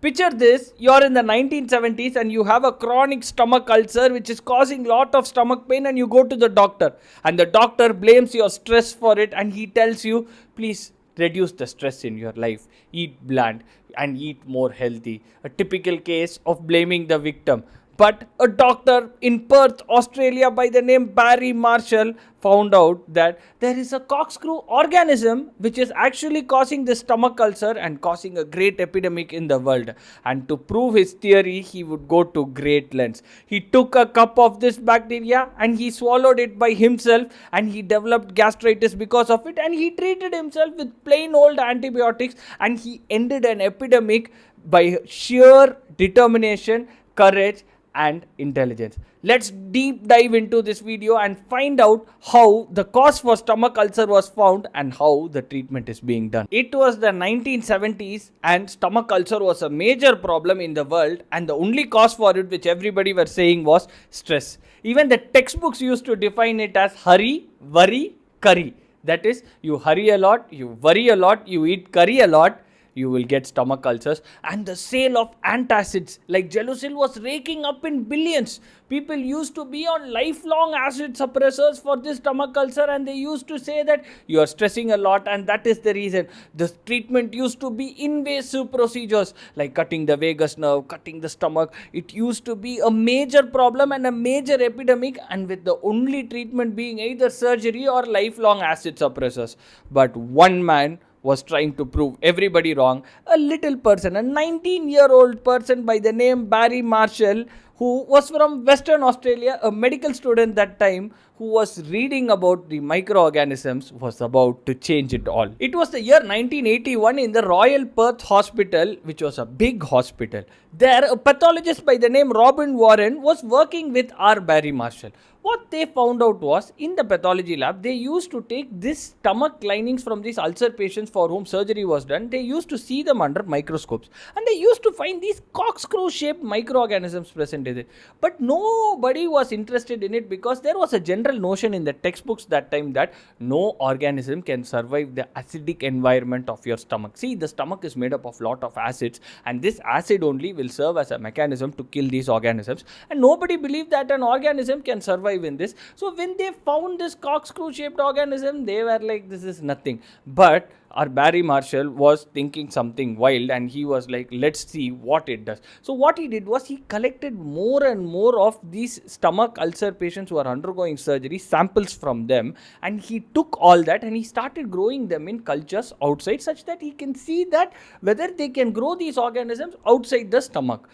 Picture this, you're in the 1970s and you have a chronic stomach ulcer which is causing lot of stomach pain, and you go to the doctor and the doctor blames your stress for it, and he tells you, please reduce the stress in your life, eat bland and eat more healthy. A typical case of blaming the victim. But a doctor in Perth, Australia, by the name Barry Marshall, found out that there is a corkscrew organism which is actually causing this stomach ulcer and causing a great epidemic in the world. And to prove his theory, he would go to great lengths. He took a cup of this bacteria and he swallowed it by himself, and he developed gastritis because of it, and he treated himself with plain old antibiotics, and he ended an epidemic by sheer determination, courage and intelligence. Let's deep dive into this video and find out how the cause for stomach ulcer was found and how the treatment is being done. It was the 1970s and stomach ulcer was a major problem in the world, and the only cause for it which everybody were saying was stress. Even the textbooks used to define it as hurry, worry, curry. That is, you hurry a lot, you worry a lot, you eat curry a lot, you will get stomach ulcers. And the sale of antacids like Gelusil was raking up in billions. People used to be on lifelong acid suppressors for this stomach ulcer, and they used to say that you are stressing a lot and that is the reason. The treatment used to be invasive procedures like cutting the vagus nerve, cutting the stomach. It used to be a major problem and a major epidemic, and with the only treatment being either surgery or lifelong acid suppressors. But one man was trying to prove everybody wrong. A little person, a 19-year-old person by the name Barry Marshall, who was from Western Australia, a medical student that time, who was reading about the microorganisms, was about to change it all. It was the year 1981 in the Royal Perth Hospital, which was a big hospital. There, a pathologist by the name Robin Warren was working with R. Barry Marshall. What they found out was, in the pathology lab, they used to take this stomach linings from these ulcer patients for whom surgery was done. They used to see them under microscopes, and they used to find these corkscrew shaped microorganisms present in it. But nobody was interested in it because there was a general notion in the textbooks that time that no organism can survive the acidic environment of your stomach. See, the stomach is made up of lot of acids, and this acid only will serve as a mechanism to kill these organisms, and nobody believed that an organism can survive in this. So when they found this corkscrew shaped organism, they were like, this is nothing. But our Barry Marshall was thinking something wild, and he was like, let's see what it does. So what he did was, he collected more and more of these stomach ulcer patients who are undergoing surgery, samples from them, and he took all that and he started growing them in cultures outside, such that he can see that whether they can grow these organisms outside the stomach.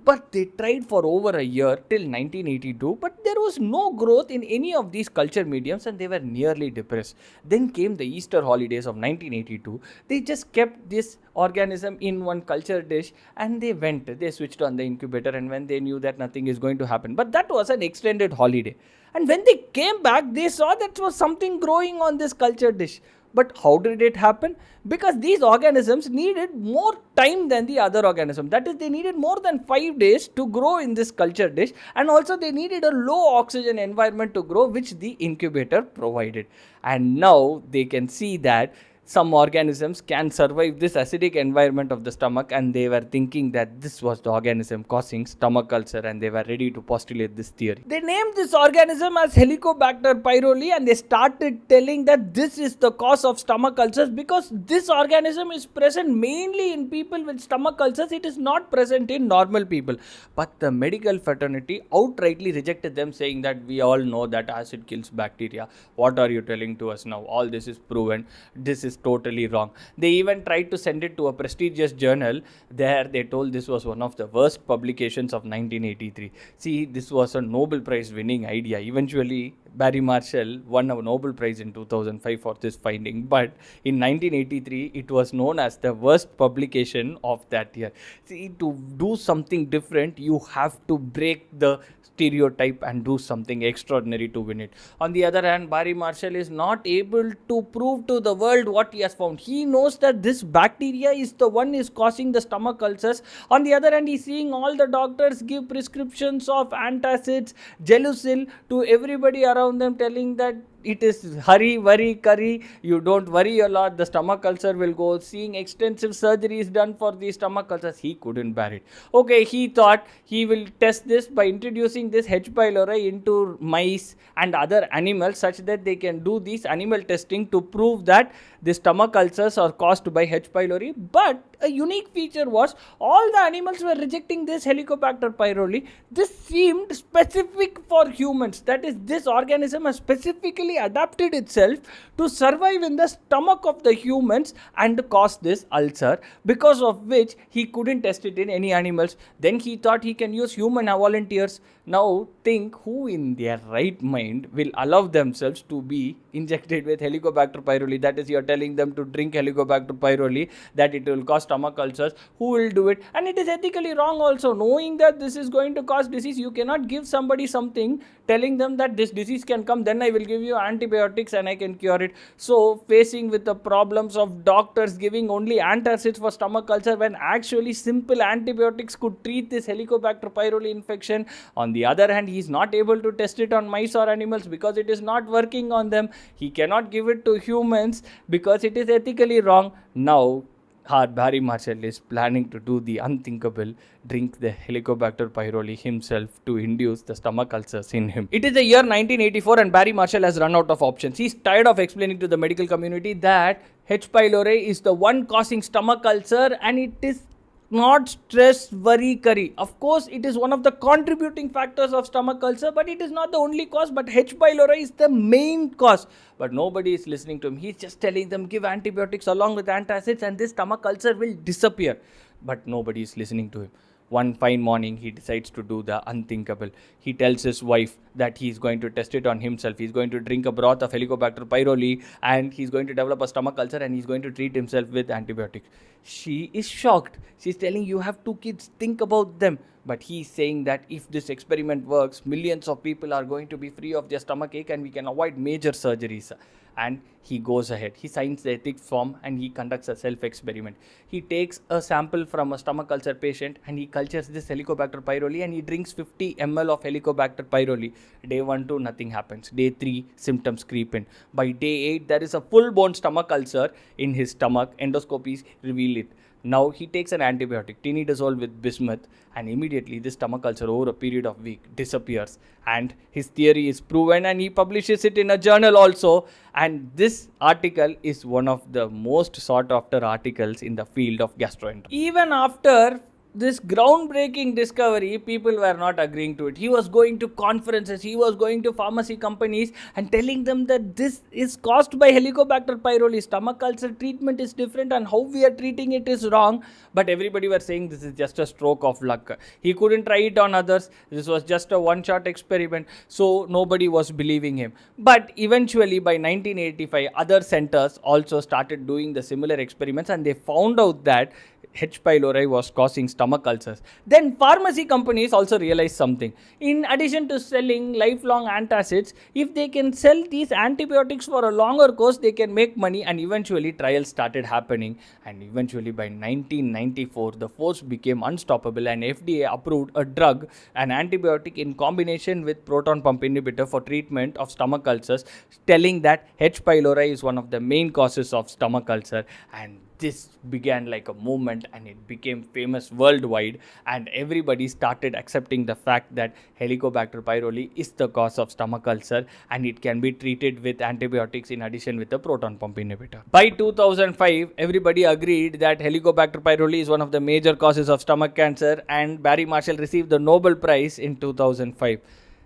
But they tried for over a year till 1982, but there was no growth in any of these culture mediums, and they were nearly depressed. Then came the Easter holidays of 1982. They just kept this organism in one culture dish and they switched on the incubator, and when they knew that nothing is going to happen. But that was an extended holiday. And when they came back, they saw that was something growing on this culture dish. But how did it happen? Because these organisms needed more time than the other organism. That is, they needed more than 5 days to grow in this culture dish, and also they needed a low oxygen environment to grow, which the incubator provided. And now they can see that some organisms can survive this acidic environment of the stomach, and they were thinking that this was the organism causing stomach ulcer, and they were ready to postulate this theory. They named this organism as Helicobacter pylori, and they started telling that this is the cause of stomach ulcers because this organism is present mainly in people with stomach ulcers. It is not present in normal people. But the medical fraternity outrightly rejected them, saying that we all know that acid kills bacteria. What are you telling to us now? All this is proven. This is totally wrong. They even tried to send it to a prestigious journal. There they told this was one of the worst publications of 1983. See, this was a Nobel Prize winning idea. Eventually Barry Marshall won a Nobel Prize in 2005 for this finding, but in 1983 it was known as the worst publication of that year. See, to do something different, you have to break the stereotype and do something extraordinary to win it. On the other hand, Barry Marshall is not able to prove to the world what he has found. He knows that this bacteria is the one is causing the stomach ulcers. On the other hand, he's seeing all the doctors give prescriptions of antacids, Gelusil to everybody around them, telling that it is hurry, worry, curry. You don't worry a lot. The stomach ulcer will go. Seeing extensive surgeries done for the stomach ulcers, he couldn't bear it. Okay, he thought he will test this by introducing this H. pylori into mice and other animals such that they can do these animal testing to prove that the stomach ulcers are caused by H. pylori. But a unique feature was all the animals were rejecting this Helicobacter pylori. This seemed specific for humans. That is, this organism has specifically adapted itself to survive in the stomach of the humans and cause this ulcer, because of which he couldn't test it in any animals. Then he thought he can use human volunteers. Now think, who in their right mind will allow themselves to be injected with Helicobacter pylori? That is, you are telling them to drink Helicobacter pylori, that it will cause stomach ulcers. Who will do it? And it is ethically wrong also. Knowing that this is going to cause disease, you cannot give somebody something telling them that this disease can come, then I will give you antibiotics and I can cure it. So facing with the problems of doctors giving only antacids for stomach ulcer when actually simple antibiotics could treat this Helicobacter pylori infection. On the other hand, he is not able to test it on mice or animals because it is not working on them. He cannot give it to humans because it is ethically wrong. Now Barry Marshall is planning to do the unthinkable, drink the Helicobacter pylori himself to induce the stomach ulcers in him. It is the year 1984 and Barry Marshall has run out of options. He's tired of explaining to the medical community that H. pylori is the one causing stomach ulcer and it is not stress, worry, curry. Of course, it is one of the contributing factors of stomach ulcer, but it is not the only cause. But H. pylori is the main cause. But nobody is listening to him. He's just telling them, give antibiotics along with antacids and this stomach ulcer will disappear. But nobody is listening to him. One fine morning, he decides to do the unthinkable. He tells his wife that he's going to test it on himself. He's going to drink a broth of Helicobacter pylori and he's going to develop a stomach ulcer and he's going to treat himself with antibiotics. She is shocked. She's telling, you have 2 kids, think about them. But he's saying that if this experiment works, millions of people are going to be free of their stomach ache and we can avoid major surgeries. And he goes ahead. He signs the ethics form and he conducts a self-experiment. He takes a sample from a stomach ulcer patient and he cultures this Helicobacter pylori and he drinks 50 ml of Helicobacter pylori. Day 1 to nothing happens. Day 3, symptoms creep in. By day 8, there is a full-blown stomach ulcer in his stomach. Endoscopies reveal it. Now he takes an antibiotic, tinidazole with bismuth, and immediately this stomach ulcer over a period of week disappears. And his theory is proven and he publishes it in a journal also. And this article is one of the most sought after articles in the field of gastroenterology. Even after this groundbreaking discovery, people were not agreeing to it. He was going to conferences, he was going to pharmacy companies and telling them that this is caused by Helicobacter pylori. Stomach ulcer treatment is different and how we are treating it is wrong. But everybody was saying this is just a stroke of luck. He couldn't try it on others. This was just a one-shot experiment. So nobody was believing him. But eventually by 1985, other centers also started doing the similar experiments and they found out that H. pylori was causing stomach ulcers. Then pharmacy companies also realized something. In addition to selling lifelong antacids, if they can sell these antibiotics for a longer course, they can make money, and eventually trials started happening. And eventually by 1994, the force became unstoppable and FDA approved a drug, an antibiotic in combination with proton pump inhibitor for treatment of stomach ulcers, telling that H. pylori is one of the main causes of stomach ulcer. And this began like a movement and it became famous worldwide, and everybody started accepting the fact that Helicobacter pylori is the cause of stomach ulcer and it can be treated with antibiotics in addition with the proton pump inhibitor. By 2005, everybody agreed that Helicobacter pylori is one of the major causes of stomach cancer, and Barry Marshall received the Nobel Prize in 2005.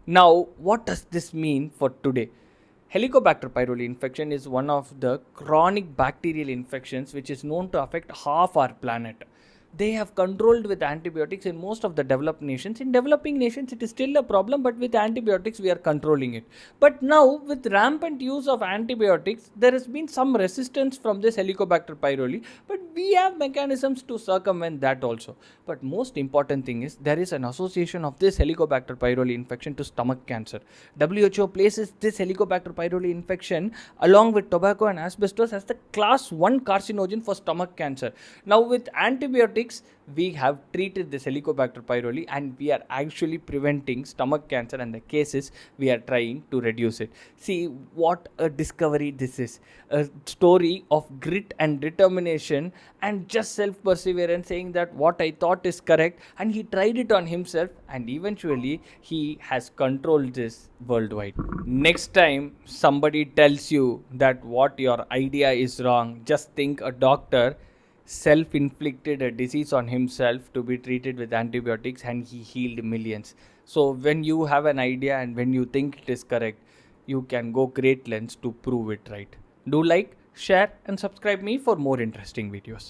Now, what does this mean for today? Helicobacter pylori infection is one of the chronic bacterial infections which is known to affect half our planet. They have controlled with antibiotics in most of the developed nations. In developing nations, it is still a problem, but with antibiotics, we are controlling it. But now, with rampant use of antibiotics, there has been some resistance from this Helicobacter pylori, but we have mechanisms to circumvent that also. But most important thing is, there is an association of this Helicobacter pylori infection to stomach cancer. WHO places this Helicobacter pylori infection along with tobacco and asbestos as the class 1 carcinogen for stomach cancer. Now, with antibiotics, antibiotics, we have treated this Helicobacter pylori, and we are actually preventing stomach cancer, and the cases we are trying to reduce it. See what a discovery this is. A story of grit and determination and just self perseverance, saying that what I thought is correct, and he tried it on himself, and eventually he has controlled this worldwide. Next time somebody tells you that what your idea is wrong, just think a doctor self inflicted a disease on himself to be treated with antibiotics, and he healed millions. So when you have an idea and when you think it is correct, you can go great lengths to prove it right. Do like, share and subscribe me for more interesting videos.